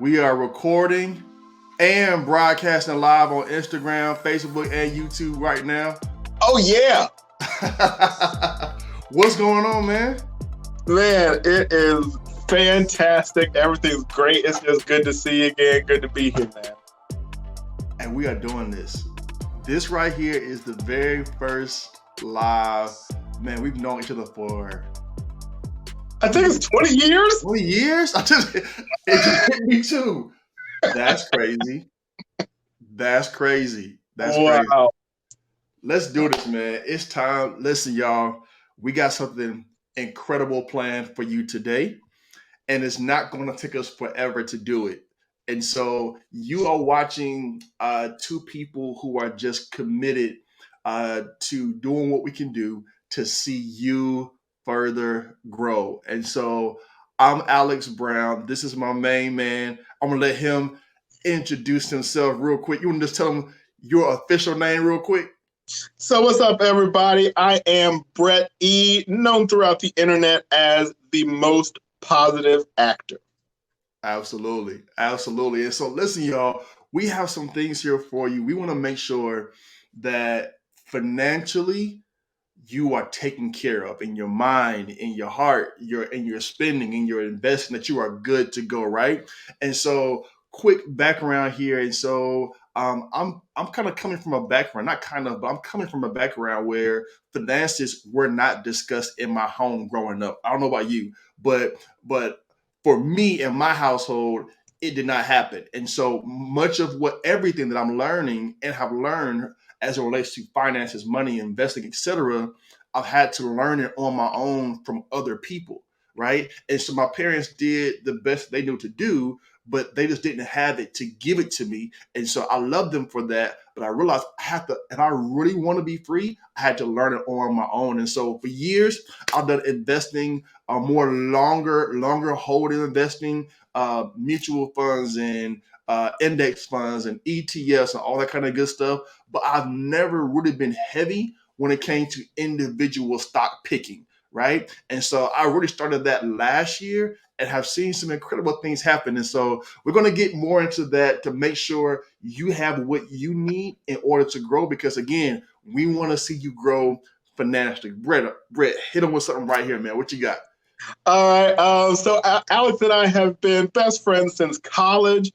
We are recording and broadcasting live on Instagram, Facebook, and YouTube right now. Oh, yeah. What's going on, man? Man, it is fantastic. Everything's great. It's just good to see you again. Good to be here, man. And we are doing this. This right here is the very first live. Man, we've known each other for... I think it's 20 years. 20 years? It just hit me too. That's crazy. That's crazy. Wow. Let's do this, man. It's time. Listen, y'all, we got something incredible planned for you today, and it's not going to take us forever to do it. And so you are watching two people who are just committed to doing what we can do to see you further grow. And so I'm Alex Brown. This is my main man. I'm going to let him introduce himself real quick. You want to just tell him your official name real quick? So what's up, everybody? I am Bret E, known throughout the internet as the most positive actor. Absolutely. Absolutely. And so listen, y'all, we have some things here for you. We want to make sure that financially you are taken care of in your mind, in your heart, in your spending, in your investing, that you are good to go, right? And so quick background here. And so I'm kind of coming from a background, not kind of, but I'm coming from a background where finances were not discussed in my home growing up. I don't know about you, but for me in my household, it did not happen. And so much of everything that I'm learning and have learned as it relates to finances, money, investing, etc., I've had to learn it on my own from other people, right? And so my parents did the best they knew to do, but they just didn't have it to give it to me. And so I love them for that. But I realized I have to, and I really want to be free, I had to learn it on my own. And so for years, I've done investing, more longer holding investing, mutual funds and index funds and ETFs and all that kind of good stuff. But I've never really been heavy when it came to individual stock picking, right? And so I really started that last year and have seen some incredible things happen. And so we're going to get more into that to make sure you have what you need in order to grow. Because again, we want to see you grow financially. Bret, hit them with something right here, man. What you got? All right. So Alex and I have been best friends since college.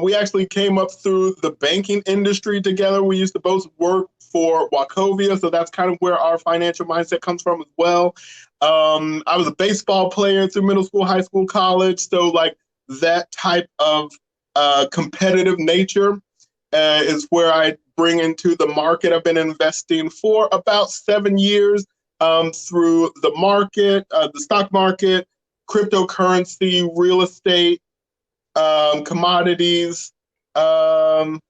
We actually came up through the banking industry together. We used to both work for Wachovia, so that's kind of where our financial mindset comes from as well. I was a baseball player through middle school, high school, college, so like that type of competitive nature is where I bring into the market. I've been investing for about 7 years through the market, the stock market, cryptocurrency, real estate, commodities. It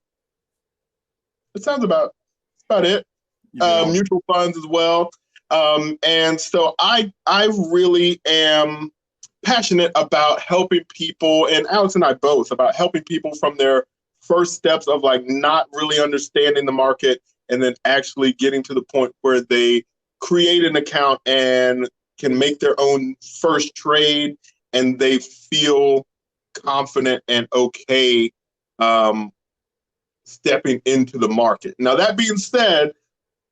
sounds about it. Mutual funds as well. And so I really am passionate about helping people, and Alex and I both, about helping people from their first steps of like not really understanding the market and then actually getting to the point where they create an account and can make their own first trade and they feel confident and okay stepping into the market. Now, that being said,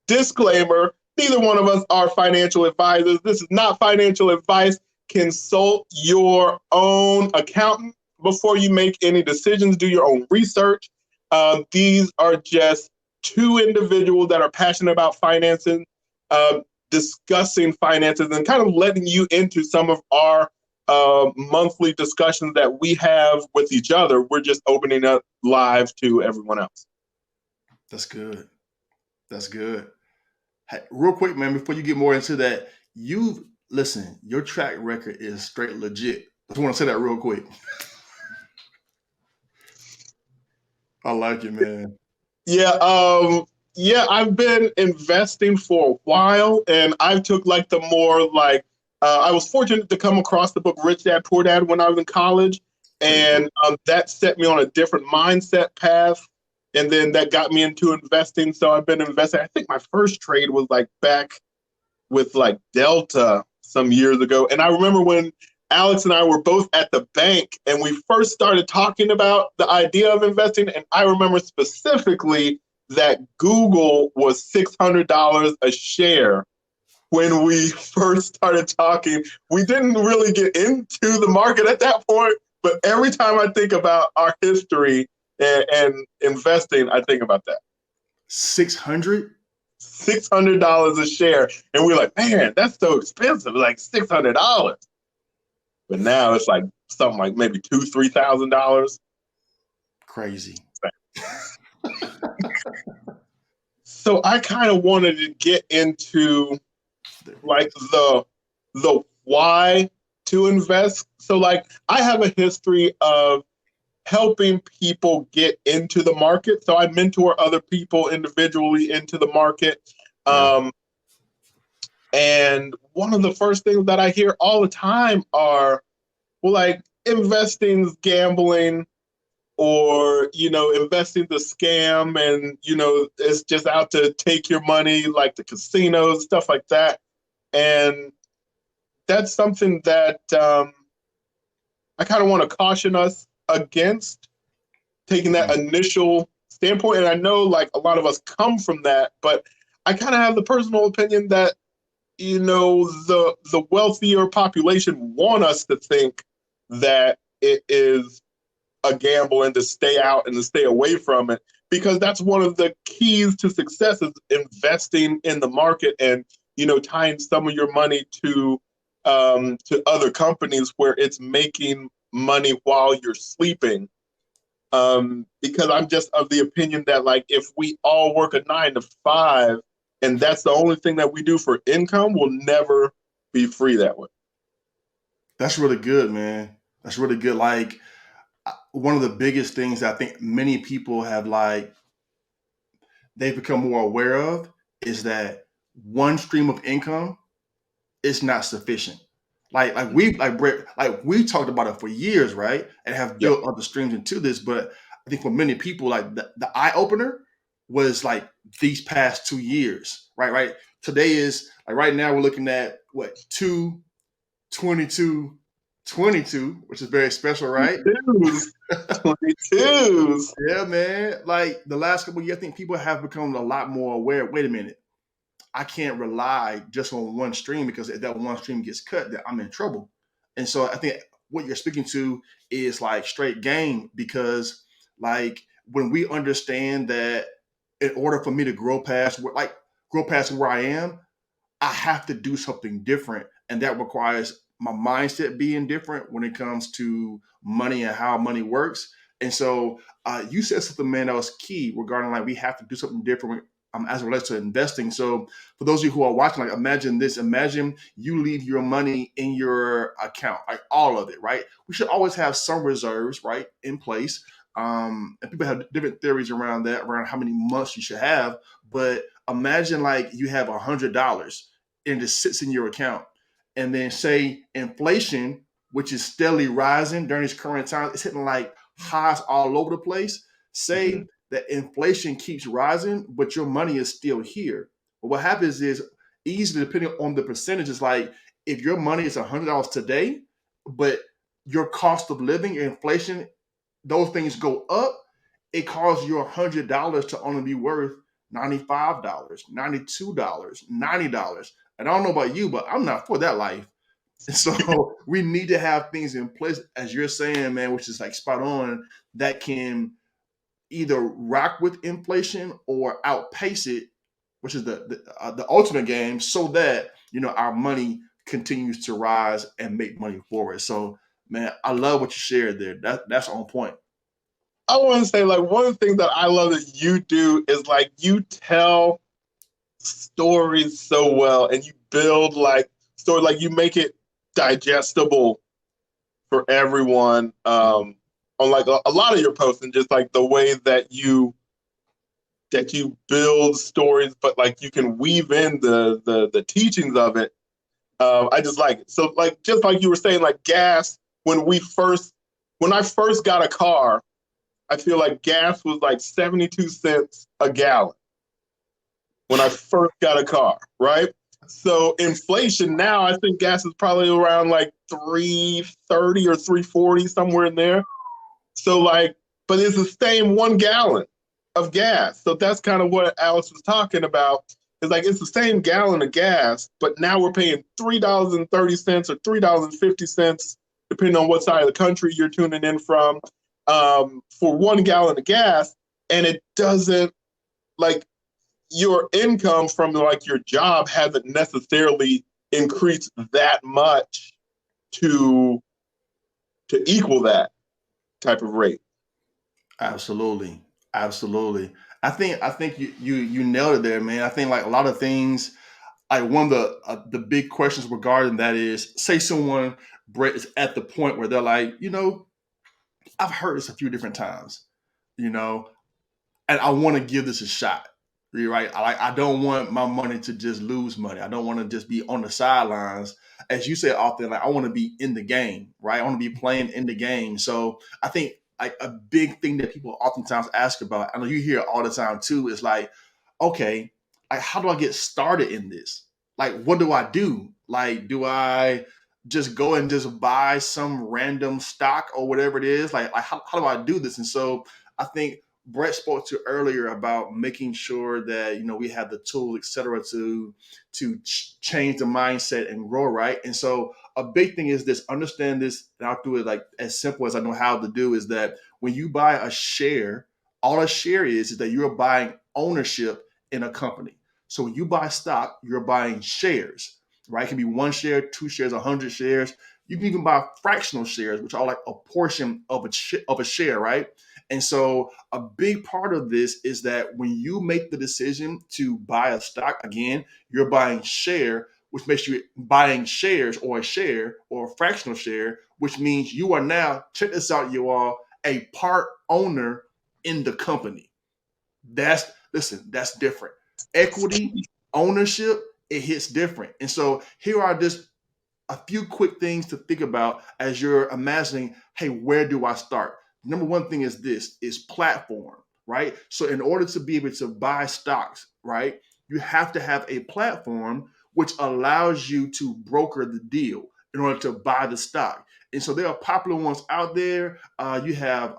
disclaimer, neither one of us are financial advisors. This is not financial advice. Consult your own accountant before you make any decisions. Do your own research. These are just two individuals that are passionate about financing, discussing finances and kind of letting you into some of our monthly discussions that we have with each other. We're just opening up live to everyone else. That's good. That's good. Hey, real quick, man, before you get more into that, listen, your track record is straight legit. I just want to say that real quick. I like it, man. Yeah, I've been investing for a while, and I took like the more like, I was fortunate to come across the book Rich Dad, Poor Dad when I was in college, and that set me on a different mindset path, and then that got me into investing. So I've been investing. I think my first trade was like back with like Delta some years ago, and I remember when Alex and I were both at the bank, and we first started talking about the idea of investing. And I remember specifically that Google was $600 a share when we first started talking. We didn't really get into the market at that point, but every time I think about our history and investing, I think about that. 600? $600 a share. And we're like, man, that's so expensive, like $600. But now it's like something like maybe $2,000-$3,000. Crazy. So I kind of wanted to get into like the why to invest. So like I have a history of helping people get into the market. So I mentor other people individually into the market. And one of the first things that I hear all the time are, well, like investing's gambling, or, investing's a scam, and, it's just out to take your money, like the casinos, stuff like that. And that's something that I kind of want to caution us against taking that initial standpoint. And I know like a lot of us come from that, but I kind of have the personal opinion that, the wealthier population want us to think that it is a gamble and to stay out and to stay away from it, because that's one of the keys to success is investing in the market and, tying some of your money to other companies where it's making money while you're sleeping. Because I'm just of the opinion that like if we all work a 9 to 5 and that's the only thing that we do for income, we'll never be free that way. That's really good, man. That's really good. Like one of the biggest things I think many people have they've become more aware of is that one stream of income is not sufficient. Bret, we talked about it for years, right? And have built other streams into this. But I think for many people, like the eye opener was like these past 2 years, right? Right. Today is like right now we're looking at what 2/22/22, which is very special, right? 22s. Yeah, man. Like the last couple of years, I think people have become a lot more aware. Wait a minute. I can't rely just on one stream, because if that one stream gets cut, then I'm in trouble. And so I think what you're speaking to is like straight game, because like when we understand that in order for me to grow past where I am, I have to do something different. And that requires my mindset being different when it comes to money and how money works. And so you said something, man, that was key regarding like we have to do something different as it relates to investing. So for those of you who are watching, like imagine this, imagine you leave your money in your account, like all of it, right? We should always have some reserves, right, in place. And people have different theories around that, around how many months you should have. But imagine like you have $100 and it sits in your account. And then say inflation, which is steadily rising during these current times, it's hitting like highs all over the place. Say that inflation keeps rising, but your money is still here. But what happens is, easily depending on the percentages, like if your money is $100 today, but your cost of living, your inflation, those things go up, it causes your $100 to only be worth $95, $92, $90. And I don't know about you, but I'm not for that life. And so we need to have things in place, as you're saying, man, which is like spot on, that can either rock with inflation or outpace it, which is the ultimate game, so that our money continues to rise and make money forward. So, man, I love what you shared there. That's on point. I want to say, like, one of the things that I love that you do is like you tell stories so well, and you build like story, like you make it digestible for everyone. On like a lot of your posts, and just like the way that you build stories, but like you can weave in the teachings of it. I just like it. So like just like you were saying, like gas, when I first got a car, I feel like gas was like 72 cents a gallon when I first got a car, right? So inflation now, I think gas is probably around like 330 or 340, somewhere in there. So like, but it's the same 1 gallon of gas. So that's kind of what Alex was talking about. It's like it's the same gallon of gas, but now we're paying $3.30 or $3.50, depending on what side of the country you're tuning in from, for 1 gallon of gas, and it doesn't, like, your income from like your job hasn't necessarily increased that much to equal that type of rate. Absolutely, absolutely. I think you nailed it there, man. I think like a lot of things, like one of the big questions regarding that is, say someone, Brett, is at the point where they're like, I've heard this a few different times, you know, and I want to give this a shot. You're right. I don't want my money to just lose money. I don't want to just be on the sidelines. As you say often, like I want to be in the game, right? I want to be playing in the game. So I think like a big thing that people oftentimes ask about, I know you hear it all the time too, is like, okay, like how do I get started in this? Like, what do I do? Like, do I just go and just buy some random stock or whatever it is? Like how do I do this? And so I think Brett spoke to earlier about making sure that we have the tools, et cetera, to change the mindset and grow, right. And so a big thing is this: understand this, and I'll do it like as simple as I know how to do. Is that when you buy a share, all a share is that you're buying ownership in a company. So when you buy stock, you're buying shares, right? It can be 1 share, 2 shares, 100 shares. You can even buy fractional shares, which are like a portion of a share, right? And so a big part of this is that when you make the decision to buy a stock, again, you're buying share, which makes you buying shares or a share or a fractional share, which means you are now, check this out, you all, a part owner in the company. That's different. Equity, ownership, it hits different. And so here are just a few quick things to think about as you're imagining, hey, where do I start? Number one thing is this is platform, right? So in order to be able to buy stocks, right, you have to have a platform which allows you to broker the deal in order to buy the stock. And so there are popular ones out there. You have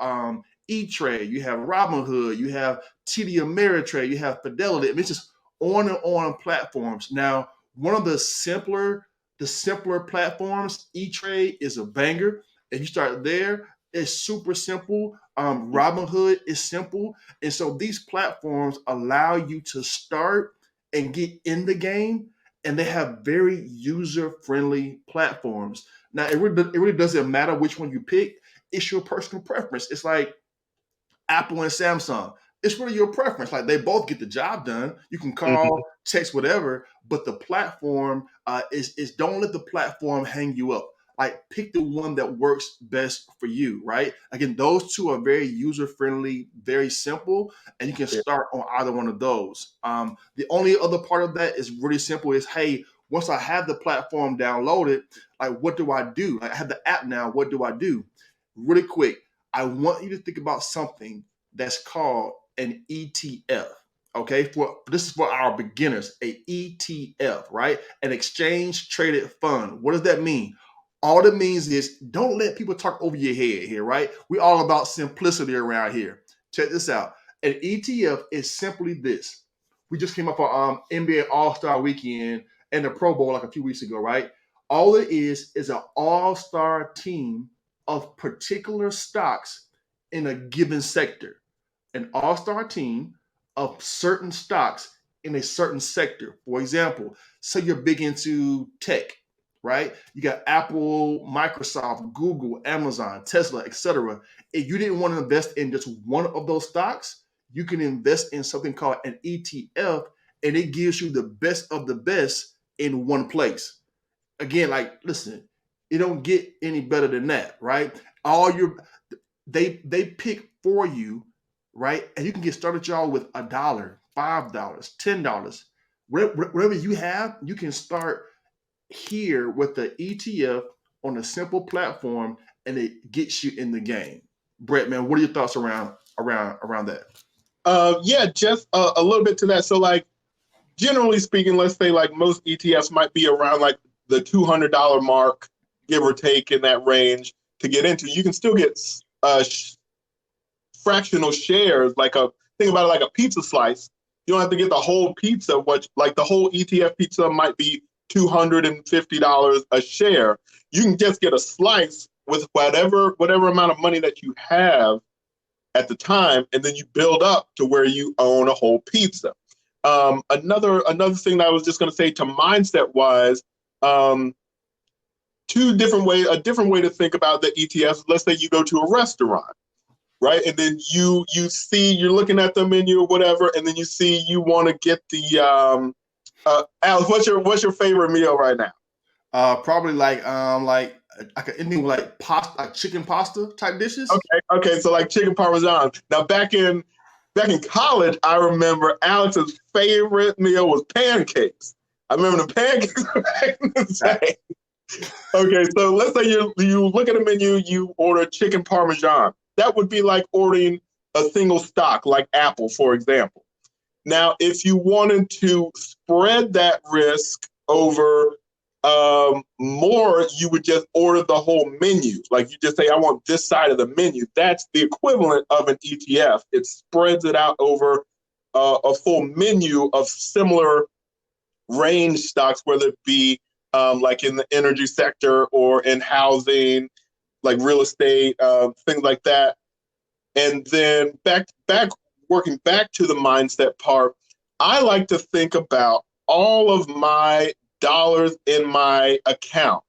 E-Trade, you have Robinhood, you have TD Ameritrade, you have Fidelity. I mean, it's just on and on platforms. Now, one of the simpler platforms, E-Trade is a banger. If you start there, it's super simple. Robinhood is simple. And so these platforms allow you to start and get in the game, and they have very user-friendly platforms. Now, it really doesn't matter which one you pick. It's your personal preference. It's like Apple and Samsung. It's really your preference. Like they both get the job done. You can call, Mhm. text, whatever, but the platform is don't let the platform hang you up. Like pick the one that works best for you, right? Again, those two are very user friendly, very simple, and you can Yeah. start on either one of those. The only other part of that is really simple. Is hey, once I have the platform downloaded, like what do I do? Like I have the app now. What do I do? Really quick, I want you to think about something that's called an ETF. Okay, for this is for our beginners, a ETF, right? An exchange traded fund. What does that mean? All it means is don't let people talk over your head here, right? We're all about simplicity around here. Check this out. An ETF is simply this. We just came up on NBA All Star Weekend and the Pro Bowl like a few weeks ago, right? All it is an all star team of particular stocks in a given sector. An all star team of certain stocks in a certain sector. For example, say you're big into tech, right? You got Apple, Microsoft, Google, Amazon, Tesla, etc. If you didn't want to invest in just one of those stocks, you can invest in something called an ETF, and it gives you the best of the best in one place. Again, like listen, it don't get any better than that, right? All your they pick for you, right? And you can get started, y'all, with $1, $5, $10. Whatever you have, you can start here with the ETF on a simple platform, and it gets you in the game. Brett, man, what are your thoughts around that? Yeah, just a little bit to that. So like, generally speaking, let's say like most ETFs might be around like the $200 mark, give or take in that range to get into. You can still get fractional shares, like think about it like a pizza slice. You don't have to get the whole pizza, which like the whole ETF pizza might be $250 a share. You can just get a slice with whatever amount of money that you have at the time, and then you build up to where you own a whole pizza. Another thing that I was just going to say to mindset wise, a different way to think about the ETFs. Let's say you go to a restaurant, right? And then you're looking at the menu or whatever, and then you see you want to get the Alex, what's your favorite meal right now? Probably like anything like pasta, like chicken pasta type dishes. Okay, so like chicken parmesan. Now back in college, I remember Alex's favorite meal was pancakes. I remember the pancakes back in the day. Okay, so let's say you look at a menu, you order chicken parmesan. That would be like ordering a single stock, like Apple, for example. Now, if you wanted to spread that risk over more, you would just order the whole menu. Like you just say, I want this side of the menu. That's the equivalent of an ETF. It spreads it out over a full menu of similar range stocks, whether it be like in the energy sector or in housing, like real estate, things like that. And then working back to the mindset part, I like to think about all of my dollars in my account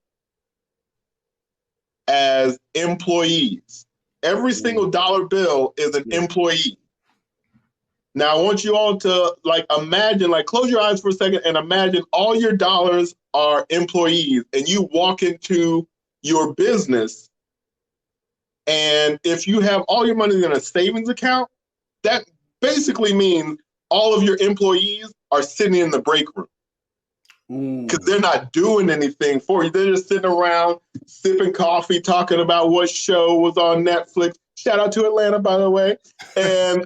as employees. Every single dollar bill is an employee. Now, I want you all to like imagine, like close your eyes for a second and imagine all your dollars are employees, and you walk into your business, and if you have all your money in a savings account, that basically means all of your employees are sitting in the break room because they're not doing anything for you. They're just sitting around sipping coffee, talking about what show was on Netflix. Shout out to Atlanta, by the way. And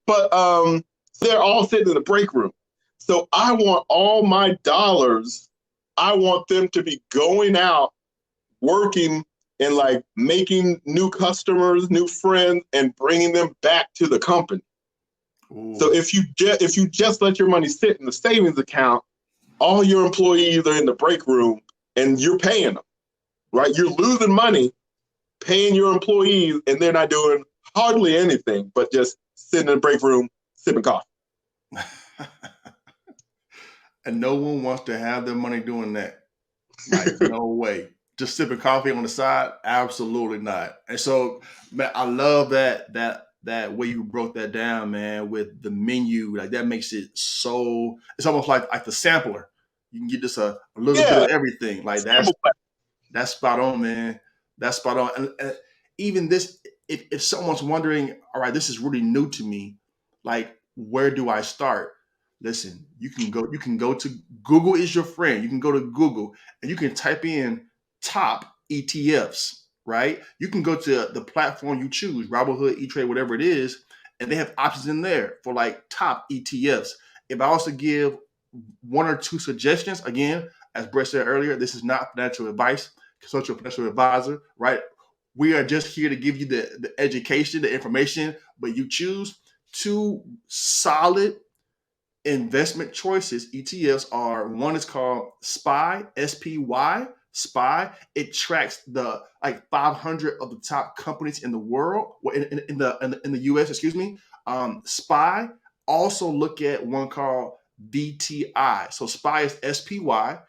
but they're all sitting in the break room. So I want all my dollars. I want them to be going out, working, and like making new customers, new friends, and bringing them back to the company. Ooh. So if you just let your money sit in the savings account, all your employees are in the break room and you're paying them, right? You're losing money paying your employees, and they're not doing hardly anything but just sitting in the break room sipping coffee. And no one wants to have their money doing that. Like, no way. Just sipping coffee on the side? Absolutely not. And so, man, I love that way you broke that down, man, with the menu. Like that makes it so, it's almost like the sampler. You can get just a little bit of everything. Like that's spot on, man. That's spot on. And even this, if someone's wondering, all right, this is really new to me, like where do I start? Listen, you can go to Google is your friend. You can go to Google and you can type in top ETFs, right? You can go to the platform you choose, Robinhood, E-Trade, whatever it is, and they have options in there for like top ETFs. If I also give one or two suggestions, again, as Bret said earlier, this is not financial advice, consult your financial advisor, right? We are just here to give you the education, the information, but you choose two solid investment choices. ETFs are, one is called SPY, SPY, SPY. It tracks the like 500 of the top companies in the world, in the US, excuse me. SPY. Also look at one called VTI. So SPY is SPY.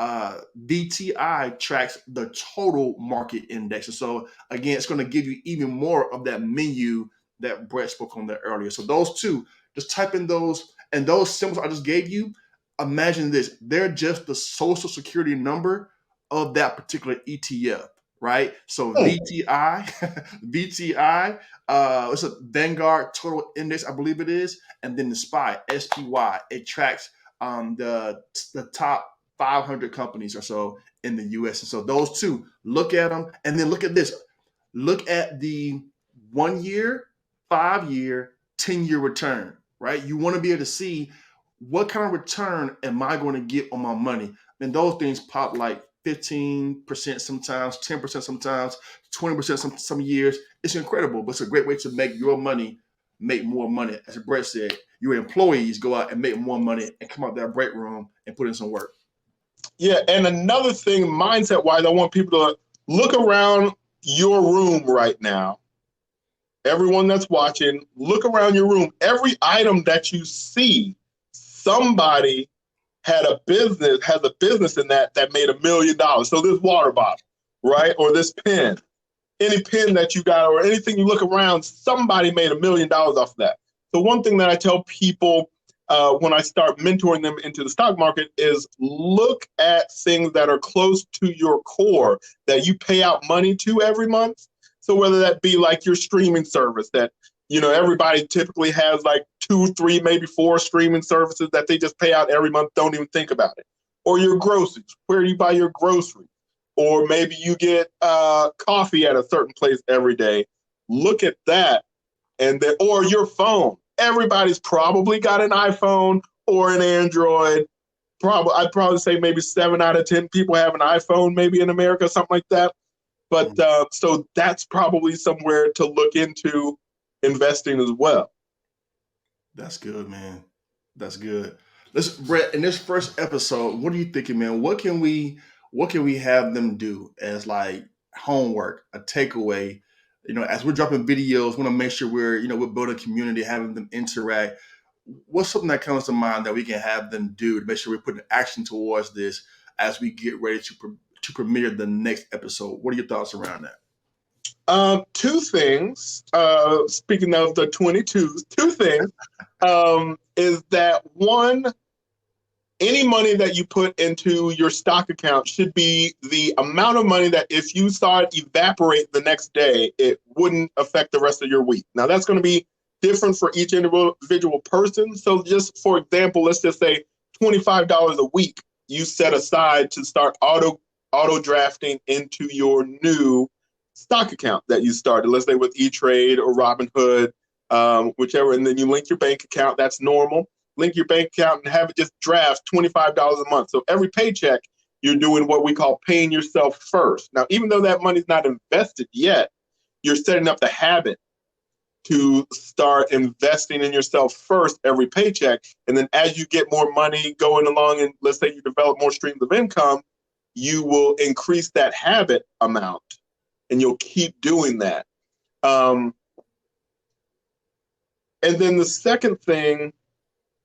VTI tracks the total market index. And so again, it's going to give you even more of that menu that Bret spoke on there earlier. So those two, just type in those, and those symbols I just gave you, imagine this, they're just the social security number of that particular ETF, right? So VTI, VTI, it's a Vanguard Total Index, I believe it is, and then the SPY, SPY, it tracks the top 500 companies or so in the US. And so those two, look at them, and then look at this. Look at the 1 year, 5 year, 10-year return. right? You want to be able to see what kind of return am I going to get on my money. And those things pop like 15% sometimes, 10% sometimes, 20% some years. It's incredible, but it's a great way to make your money make more money. As Bret said, your employees go out and make more money and come out that break room and put in some work. Yeah, and another thing, mindset-wise, I want people to look around your room right now. Everyone that's watching, look around your room. Every item that you see, somebody has a business in that made $1 million. So this water bottle, right? Or this pen, any pen that you got, or anything you look around, somebody made $1 million off of that. So one thing that I tell people when I start mentoring them into the stock market is look at things that are close to your core that you pay out money to every month. So whether that be like your streaming service that, everybody typically has like 2, 3, maybe 4 streaming services that they just pay out every month, don't even think about it. Or your groceries, where do you buy your groceries? Or maybe you get coffee at a certain place every day. Look at that. Or your phone. Everybody's probably got an iPhone or an Android. I'd probably say maybe 7 out of 10 people have an iPhone, maybe in America, something like that. But so that's probably somewhere to look into investing as well. That's good, man. That's good. Listen, Bret, in this first episode, what are you thinking, man? What can we have them do as like homework, a takeaway? As we're dropping videos, we want to make sure we're building a community, having them interact. What's something that comes to mind that we can have them do to make sure we're putting action towards this as we get ready to premiere the next episode? What are your thoughts around that? 2 things. Speaking of the 22s, 2 things is that one, any money that you put into your stock account should be the amount of money that if you saw it evaporate the next day, it wouldn't affect the rest of your week. Now that's going to be different for each individual person. So just for example, let's just say $25 a week you set aside to start auto drafting into your new stock account that you started, let's say with E-Trade or Robinhood, whichever, and then you link your bank account. That's normal. Link your bank account and have it just draft $25 a month. So every paycheck, you're doing what we call paying yourself first. Now, even though that money's not invested yet, you're setting up the habit to start investing in yourself first every paycheck. And then as you get more money going along, and let's say you develop more streams of income, you will increase that habit amount. And you'll keep doing that. And then the second thing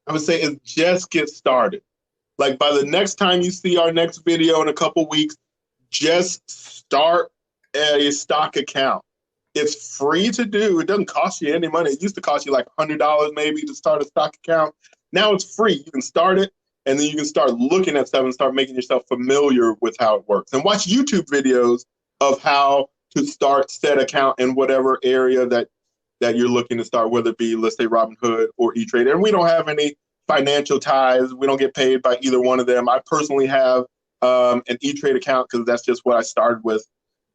I would say is just get started. Like by the next time you see our next video in a couple weeks, just start a stock account. It's free to do. It doesn't cost you any money. It used to cost you like $100 maybe to start a stock account. Now it's free. You can start it, and then you can start looking at stuff and start making yourself familiar with how it works. And watch YouTube videos of how to start said account in whatever area that you're looking to start, whether it be, let's say, Robinhood or E-Trade. And we don't have any financial ties. We don't get paid by either one of them. I personally have an E-Trade account because that's just what I started with.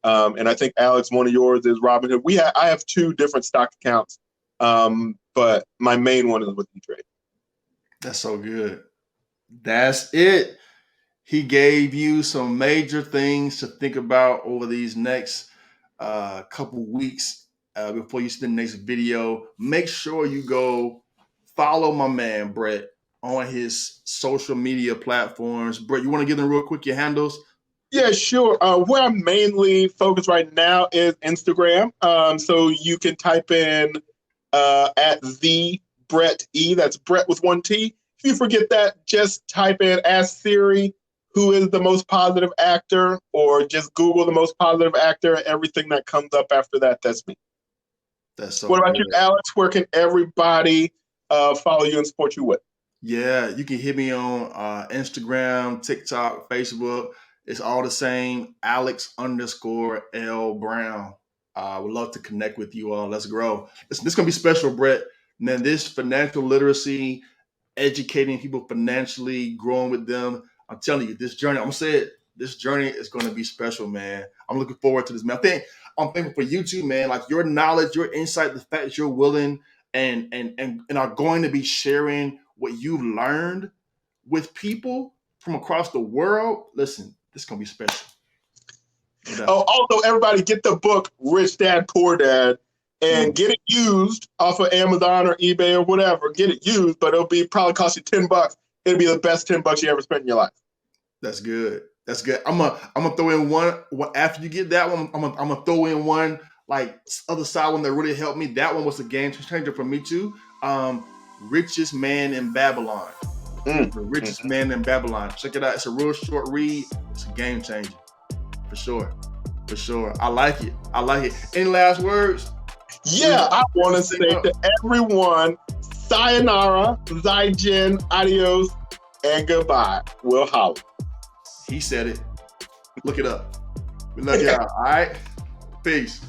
And I think, Alex, one of yours is Robinhood. I have 2 different stock accounts, but my main one is with E-Trade. That's so good. That's it. He gave you some major things to think about over these next couple weeks before you see the next video. Make sure you go follow my man Bret on his social media platforms. Bret, you want to give them real quick your handles? Yeah, sure. Where I'm mainly focused right now is Instagram. So you can type in at the Bret E. That's Bret with 1 T. If you forget that, just type in Ask Siri who is the most positive actor, or just Google the most positive actor. Everything that comes up after that, that's me. That's so What about good. you, Alex? Where can everybody follow you and support you with? Yeah, you can hit me on Instagram, TikTok, Facebook. It's all the same, Alex_L Brown. I would love to connect with you all. Let's grow. This is going to be special, Bret. Man, this financial literacy, educating people financially, growing with them. I'm telling you, this journey, I'm going to say it, this journey is going to be special, man. I'm looking forward to this, man. I'm thankful for you too, man. Like your knowledge, your insight, the fact that you're willing and are going to be sharing what you've learned with people from across the world, listen, this is going to be special. Oh, also, everybody get the book Rich Dad Poor Dad and get it used off of Amazon or eBay or whatever. Get it used, but it'll probably cost you $10. It'll be the best $10 you ever spent in your life. That's good. That's good. I'm gonna throw in one after you get that one. I'm gonna throw in one like other side one that really helped me. That one was a game changer for me too. Richest Man in Babylon. The Richest Man in Babylon. Check it out. It's a real short read. It's a game changer. For sure. For sure. I like it. Any last words? Yeah, I want to say to everyone, sayonara, zaijin, adios, and goodbye. We'll holler. He said it. Look it up. We love y'all. All right. Peace.